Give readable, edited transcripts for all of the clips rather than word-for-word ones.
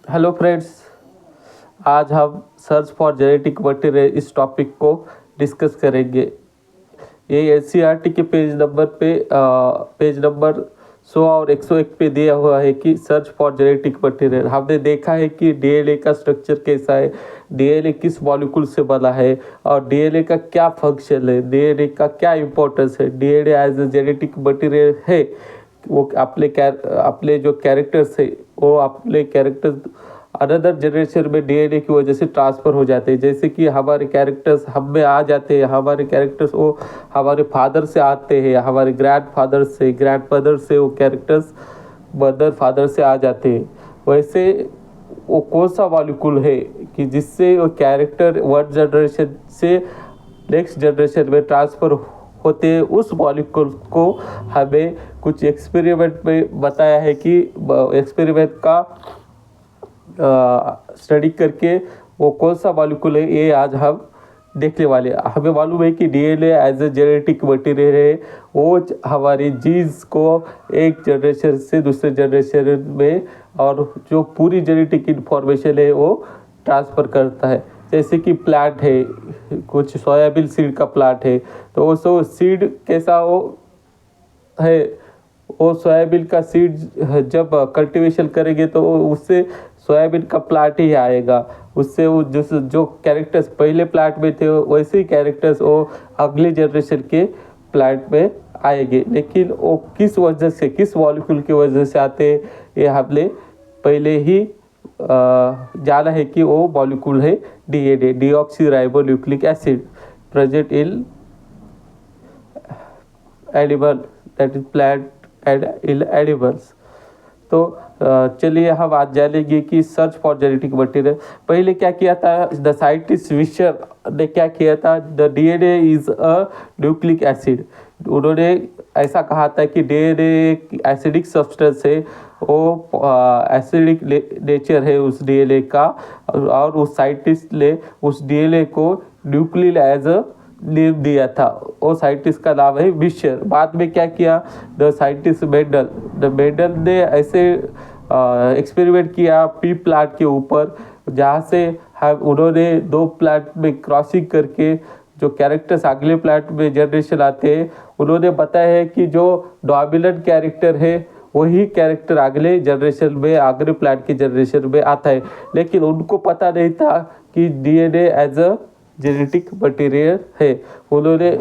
Hello friends. आज हम search for genetic material इस टॉपिक को डिस्कस करेंगे। ये एनसीईआरटी के पेज नंबर 100 और 101 पे दिया हुआ है कि सर्च फॉर जेनेटिक मटेरियल। हमने देखा है कि डीएनए का स्ट्रक्चर कैसा है, डीएनए किस मॉलिक्यूल से बना है और डीएनए का क्या फंक्शन है, डीएनए का क्या इंपॉर्टेंस है, DNA as a genetic material है। वो अपने जो कैरेक्टर्स है वो अपने कैरेक्टर्स अनदर जनरेशन में डीएनए की वजह से ट्रांसफ़र हो जाते हैं। जैसे कि हमारे कैरेक्टर्स हम में आ जाते हैं, हमारे कैरेक्टर्स वो हमारे फादर से आते हैं, हमारे ग्रैंडफादर से, ग्रैंडमदर से वो कैरेक्टर्स मदर फादर से आ जाते हैं। वैसे वो कौन सा मॉलिक्यूल है कि जिससे वो कैरेक्टर वन जनरेशन से नेक्स्ट जनरेशन में ट्रांसफ़र होते हैं, उस मॉलिक्यूल को हमें कुछ एक्सपेरिमेंट में बताया है कि एक्सपेरिमेंट का स्टडी करके वो कौन सा मॉलिक्यूल है ये आज हम देखने वाले। हमें मालूम है कि DNA as a genetic material है, वो हमारी जीन्स को एक जनरेशन से दूसरे जनरेशन में और जो पूरी जेनेटिक इंफॉर्मेशन है वो ट्रांसफ़र करता है। जैसे कि प्लांट है, कुछ सोयाबीन सीड का प्लांट है, तो वो सो सीड कैसा वो है, वो सोयाबीन का सीड जब कल्टीवेशन करेंगे तो उससे सोयाबीन का प्लांट ही आएगा। उससे वो जो कैरेक्टर्स पहले प्लांट में थे वैसे ही कैरेक्टर्स वो अगले जनरेशन के प्लांट में आएंगे। लेकिन वो किस वजह से, किस मॉलिक्यूल की वजह से आते हैं ये हमने पहले ही जाना है कि वो मॉलिक्यूल है DNA, deoxyribonucleic acid, present in animal, that is plant and in animals. तो चलिए हम आज जानेंगे कि सर्च फॉर जेनेटिक मटेरियल पहले क्या किया था। द साइंटिस्ट विशर ने क्या किया था, the DNA is a nucleic acid. उन्होंने ऐसा कहा था कि डीएनए एसिडिक सब्सटेंस है, वो एसिडिक नेचर है उस डीएनए का, और उस साइंटिस्ट ने उस डीएनए को न्यूक्लियल एज अ नेम दिया था। वो साइंटिस्ट का नाम है विशर। बाद में क्या किया, द साइंटिस्ट मेंडल ने ऐसे एक्सपेरिमेंट किया पी प्लांट के ऊपर, जहाँ से उन्होंने दो प्लांट में क्रॉसिंग करके जो कैरेक्टर्स अगले प्लांट में जनरेशन आते हैं, उन्होंने बताया है कि जो डोमिनेंट कैरेक्टर है वही कैरेक्टर अगले जनरेशन में, अगले प्लांट की जनरेशन में आता है। लेकिन उनको पता नहीं था कि DNA as a genetic material है। उन्होंने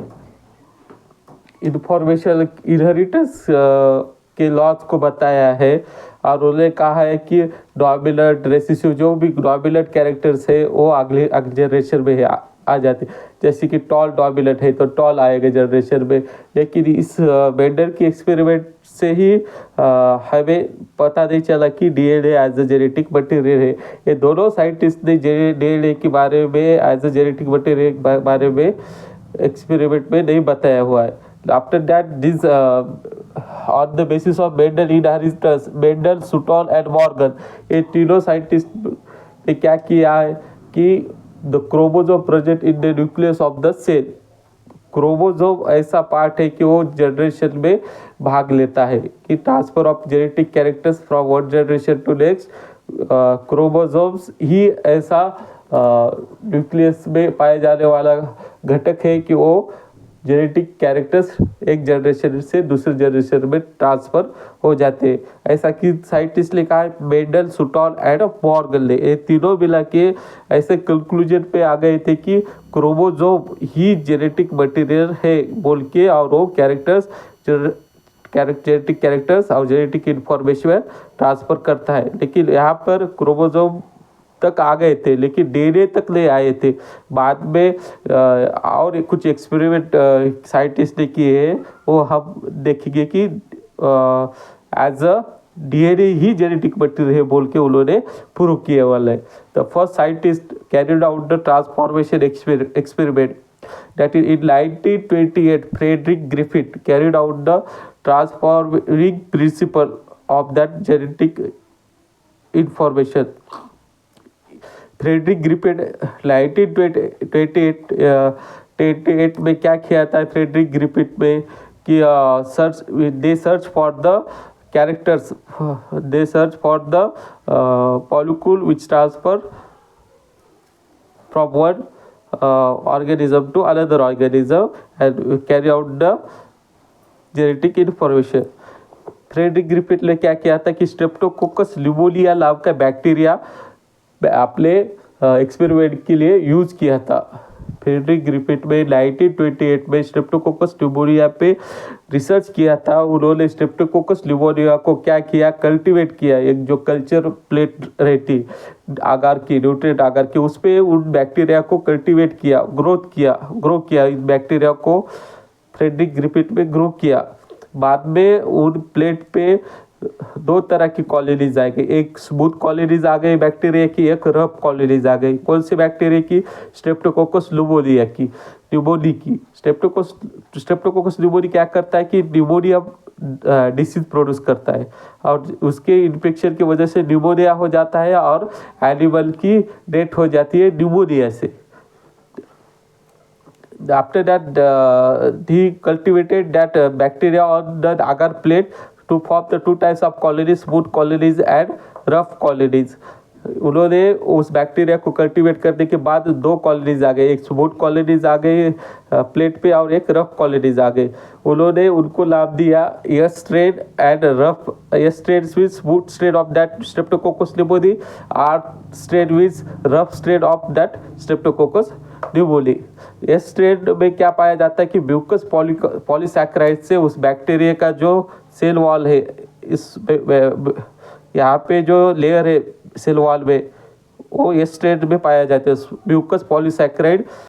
इंफॉर्मेशन इनहेरिटेंस के लॉज को बताया है और उन्होंने कहा है कि डोमिनेंट रेसिसिव जो भी डोमिनेंट कैरेक्टर्स है वो अगले जनरेशन में आ जाते। जैसे कि टॉल डोमिनेंट है तो टॉल आएगा जनरेशन में। लेकिन इस मेंडल की एक्सपेरिमेंट से ही हमें पता नहीं चला कि DNA as a genetic material है। ये दोनों साइंटिस्ट ने डीएनए के बारे में एज अ जेनेटिक मटेरियल के बारे में एक्सपेरिमेंट में नहीं बताया हुआ है। After that this on the basis of Mendel inheritance, Mendel, Sutton and Morgan, ये तीनों साइंटिस्ट ने क्या किया है कि the chromosome present in the nucleus of the cell. Chromosome ऐसा पार्ट है कि वो जनरेशन में भाग लेता है कि transfer of genetic characters from one generation to next. Chromosomes ही ऐसा न्यूक्लियस में पाए जाने वाला घटक है कि वो जेनेटिक कैरेक्टर्स एक जनरेशन से दूसरे जनरेशन में ट्रांसफ़र हो जाते हैं। ऐसा कि साइंटिस्ट ने कहा है, मेंडल, सुटॉन एंड मॉर्गन ने ये तीनों मिला के ऐसे कंक्लूजन पे आ गए थे कि क्रोमोसोम ही जेनेटिक मटेरियल है बोल के, और वो कैरेक्टर्स जेनेटिक कैरेक्टर्स और जेनेटिक इंफॉर्मेशन ट्रांसफ़र करता है। लेकिन यहाँ पर क्रोमोसोम तक आ गए थे लेकिन डीएनए तक नहीं आए थे। बाद में और कुछ एक्सपेरिमेंट साइंटिस्ट ने किए हैं, वो हम देखेंगे कि एज अ डीएनए ही जेनेटिक मटेरियल है बोल के उन्होंने प्रूव किए वाला है। The first scientist carried out the transformation experiment, that is in 1928 Frederick Griffith carried out the transforming principle of that genetic information. Frederick Griffith 1928 में क्या किया था फ्रेडरिक ग्रिफिथ में कि search for the characters. They search for the molecule which transfer from one organism to another organism and carry out the genetic information. Frederick Griffith ने क्या किया था कि स्ट्रेप्टोकोकस ल्यूमोनिया नाम का बैक्टीरिया अपने एक्सपेरिमेंट के लिए यूज किया था. फ्रेडरिक ग्रिफिथ में 1928 में स्ट्रेप्टोकोकस ल्यूमोनिया पे रिसर्च किया था. उन्होंने स्ट्रेप्टोकोकस ल्यूमोनिया को क्या किया, कल्टीवेट किया. एक जो कल्चर प्लेट रहती आकार की, न्यूट्रिएंट आकार की, उस पर उन बैक्टीरिया को कल्टीवेट किया, ग्रो किया. इस बैक्टीरिया को फ्रेडरिक ग्रिफिथ में ग्रो किया. बाद में उन प्लेट पे दो तरह की कॉलोनीज आ गई. एक स्मूथ कॉलोनीज आ गई बैक्टीरिया की, एक रफ कॉलोनीज आ गई. कौन सी बैक्टीरिया की? स्ट्रेप्टोकोकस ल्यूमोनिया की, न्यूमोनी की. स्ट्रेप्टोकोकस ल्यूमोनी क्या करता है कि न्यूमोनिया डिसीज प्रोड्यूस करता है और उसके इन्फेक्शन की वजह से न्यूमोनिया हो जाता है और एनिमल की डेथ हो जाती है न्यूमोनिया से. After that, he cultivated that bacteria on the agar plate to form the two types of colonies, smooth colonies and rough colonies. उन्होंने उस बैक्टीरिया को कल्टीवेट करने के बाद दो कॉलोनीज आ गए. एक स्मूथ कॉलोनीज आ गई प्लेट पे और एक रफ कॉलोनीज आ गई. उन्होंने उनको नाम दिया S strain and rough. S strain with smooth strain of that streptococcus pneumoniae, R strain with rough strain of that streptococcus pneumoniae. S strain में क्या पाया जाता है कि म्यूकस पॉलीसैकेराइड से उस बैक्टीरिया का जो सेल वॉल है, इस यहाँ पे जो लेयर है सेल वॉल में, वो एस स्ट्रेन में पाया जाता है. Mucus polysaccharide